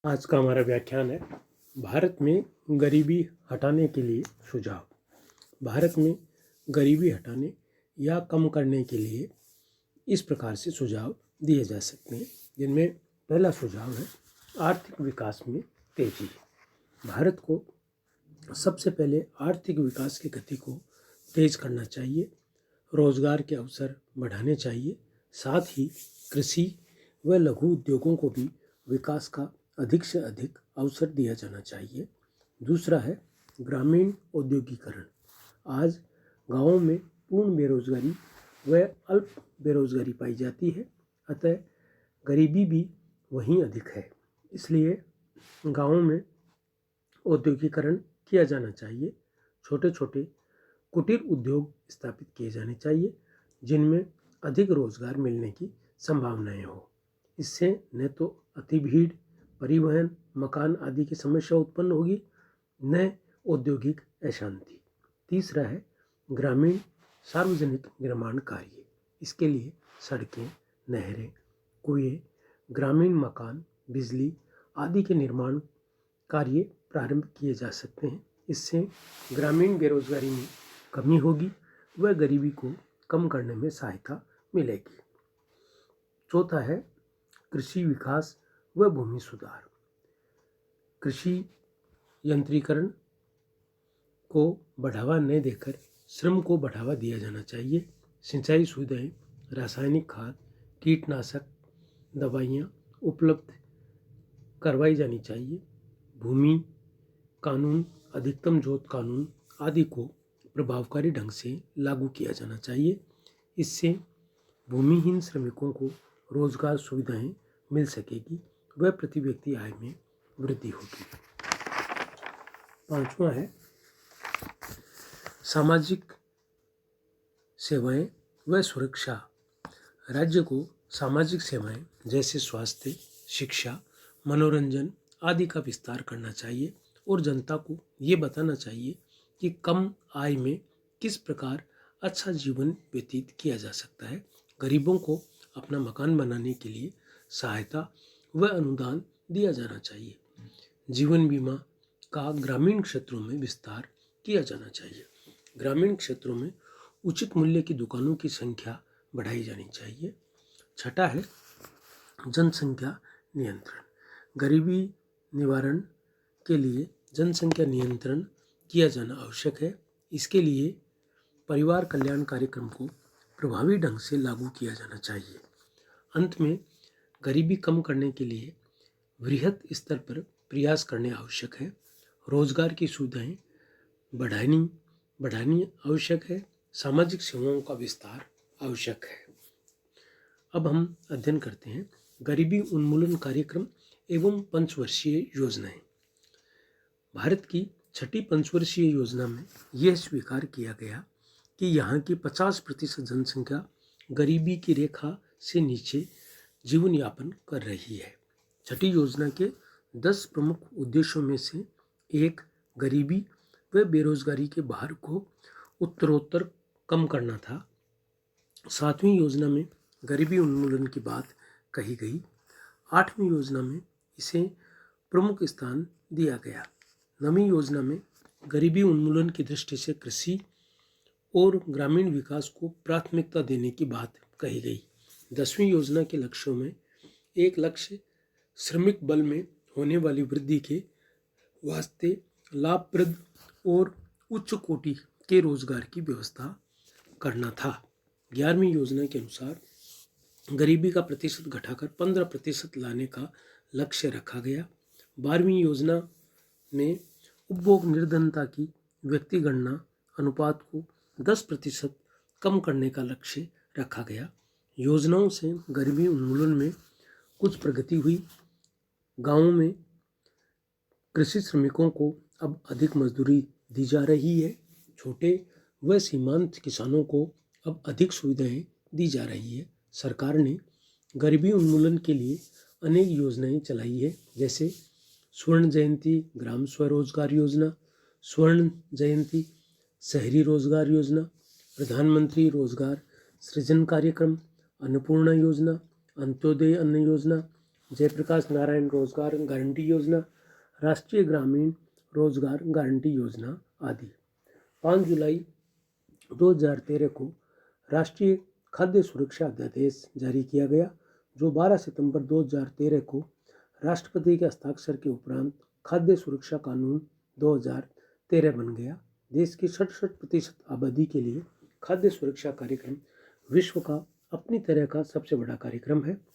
आज का हमारा व्याख्यान है भारत में गरीबी हटाने के लिए सुझाव। भारत में गरीबी हटाने या कम करने के लिए इस प्रकार से सुझाव दिए जा सकते हैं, जिनमें पहला सुझाव है आर्थिक विकास में तेजी। भारत को सबसे पहले आर्थिक विकास की गति को तेज करना चाहिए, रोजगार के अवसर बढ़ाने चाहिए, साथ ही कृषि व लघु उद्योगों को भी विकास का अधिक से अधिक अवसर दिया जाना चाहिए। दूसरा है ग्रामीण औद्योगिकरण। आज गांवों में पूर्ण बेरोजगारी व अल्प बेरोजगारी पाई जाती है, अतः गरीबी भी वहीं अधिक है। इसलिए गांवों में औद्योगिकरण किया जाना चाहिए। छोटे छोटे कुटीर उद्योग स्थापित किए जाने चाहिए, जिनमें अधिक रोजगार मिलने की संभावनाएं हो। इससे न तो अति भीड़, परिवहन, मकान आदि की समस्या उत्पन्न होगी, न औद्योगिक अशांति। तीसरा है ग्रामीण सार्वजनिक निर्माण कार्य। इसके लिए सड़कें, नहरें, कुएं, ग्रामीण मकान, बिजली आदि के निर्माण कार्य प्रारंभ किए जा सकते हैं। इससे ग्रामीण बेरोजगारी में कमी होगी व गरीबी को कम करने में सहायता मिलेगी। चौथा है कृषि विकास व भूमि सुधार। कृषि यंत्रीकरण को बढ़ावा न देकर श्रम को बढ़ावा दिया जाना चाहिए। सिंचाई सुविधाएं, रासायनिक खाद, कीटनाशक दवाइयाँ उपलब्ध करवाई जानी चाहिए। भूमि कानून, अधिकतम जोत कानून आदि को प्रभावकारी ढंग से लागू किया जाना चाहिए। इससे भूमिहीन श्रमिकों को रोजगार सुविधाएं मिल सकेगी व प्रति व्यक्ति आय में वृद्धि होगी। पांचवा है सामाजिक सेवाएं व सुरक्षा। राज्य को सामाजिक सेवाएं जैसे स्वास्थ्य, शिक्षा, मनोरंजन आदि का विस्तार करना चाहिए और जनता को ये बताना चाहिए कि कम आय में किस प्रकार अच्छा जीवन व्यतीत किया जा सकता है। गरीबों को अपना मकान बनाने के लिए सहायता व अनुदान दिया जाना चाहिए। जीवन बीमा का ग्रामीण क्षेत्रों में विस्तार किया जाना चाहिए। ग्रामीण क्षेत्रों में उचित मूल्य की दुकानों की संख्या बढ़ाई जानी चाहिए। छठा है जनसंख्या नियंत्रण। गरीबी निवारण के लिए जनसंख्या नियंत्रण किया जाना आवश्यक है। इसके लिए परिवार कल्याण कार्यक्रम को प्रभावी ढंग से लागू किया जाना चाहिए। अंत में गरीबी कम करने के लिए वृहद स्तर पर प्रयास करने आवश्यक है। रोजगार की सुविधाएं बढ़ानी आवश्यक है। सामाजिक सेवाओं का विस्तार आवश्यक है। अब हम अध्ययन करते हैं गरीबी उन्मूलन कार्यक्रम एवं पंचवर्षीय योजनाएं। भारत की छठी पंचवर्षीय योजना में यह स्वीकार किया गया कि यहाँ की 50% जनसंख्या गरीबी की रेखा से नीचे जीवन यापन कर रही है। छठी योजना के 10 प्रमुख उद्देश्यों में से एक गरीबी व बेरोजगारी के भार को उत्तरोत्तर कम करना था। 7वीं योजना में गरीबी उन्मूलन की बात कही गई। 8वीं योजना में इसे प्रमुख स्थान दिया गया। 9वीं योजना में गरीबी उन्मूलन की दृष्टि से कृषि और ग्रामीण विकास को प्राथमिकता देने की बात कही गई। 10वीं योजना के लक्ष्यों में एक लक्ष्य श्रमिक बल में होने वाली वृद्धि के वास्ते लाभप्रद और उच्च कोटि के रोजगार की व्यवस्था करना था। 11वीं योजना के अनुसार गरीबी का प्रतिशत घटाकर 15% लाने का लक्ष्य रखा गया। 12वीं योजना में उपभोग निर्धनता की व्यक्ति गणना अनुपात को 10% कम करने का लक्ष्य रखा गया। योजनाओं से गरीबी उन्मूलन में कुछ प्रगति हुई। गांवों में कृषि श्रमिकों को अब अधिक मजदूरी दी जा रही है। छोटे व सीमांत किसानों को अब अधिक सुविधाएं दी जा रही है। सरकार ने गरीबी उन्मूलन के लिए अनेक योजनाएं चलाई है, जैसे स्वर्ण जयंती ग्राम स्वरोजगार योजना, स्वर्ण जयंती शहरी रोजगार योजना, प्रधानमंत्री रोजगार सृजन कार्यक्रम, अन्नपूर्णा योजना, अंत्योदय अन्न योजना, जयप्रकाश नारायण रोजगार गारंटी योजना, राष्ट्रीय ग्रामीण रोजगार गारंटी योजना आदि। 5 जुलाई 2013 को राष्ट्रीय खाद्य सुरक्षा अध्यादेश जारी किया गया, जो 12 सितंबर 2013 को राष्ट्रपति के हस्ताक्षर के उपरांत खाद्य सुरक्षा कानून 2013 बन गया। देश की 67% आबादी के लिए खाद्य सुरक्षा कार्यक्रम विश्व का अपनी तरह का सबसे बड़ा कार्यक्रम है।